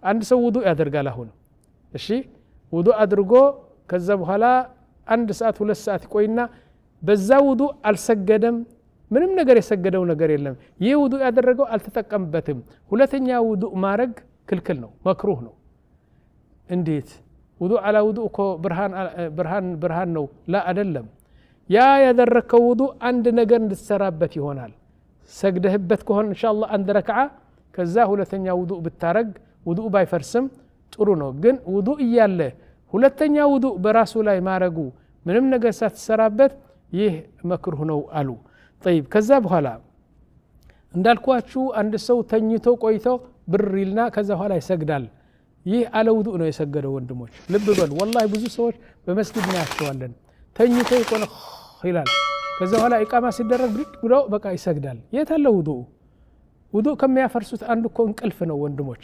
አንድ ሰው ውዱእ ያደርጋል አሁን እሺ ውዱእ አድርጎ ከዛ በኋላ 1 ሰዓት 2 ሰዓት ይቆይና በዛ ውዱእ አልሰገደም ምንም ነገር የሰገደው ነገር የለም ይህ ውዱእ ያደረገው አልተጠቀምበትም ሁለተኛ ውዱእ ማረግ ክልክል ነው መክሩህ ነው እንዴት ውዱእ على ውዱእ እኮ ብርሃን ነው ላ አይደለም ያ ያደረከው ውዱእ አንድ ነገር እንድትሰራበት ይሆናል ሰግደህበት ከሆነ ኢንሻአላህ አንድ ረክዓ ከዛ ሁለተኛ ውዱእ ብታረግ ውዱእ ባይፈርስም ጥሩ ነው ግን ውዱእ እያለ ሁለተኛ ውዱእ በራሱ ላይ ማረጉ ምንም ነገር ሳትሰራበት ይህ መክሩህ ነው አሉ طيب ከዛ በኋላ እንዳልኳችሁ አንድ ሰው ተኝቶ ቆይቶ ብር ይልና ከዛ በኋላ ይሰግዳል ይህ አለ ውዱእ ነው የሰገደው ወንድሞች ልብ በሉ والله ብዙ ሰዎች በመስጊድ እናያቸዋለን ተኝቶ ይቆነ ይላል ከዛ በኋላ ኢቃማ ሲደረግ ብሎ በቃ ይሰግዳል የት አለ ውዱእ ውዱእ ከሚያፈርሱት አንዱ እኮ እንቅልፍ ነው ወንድሞች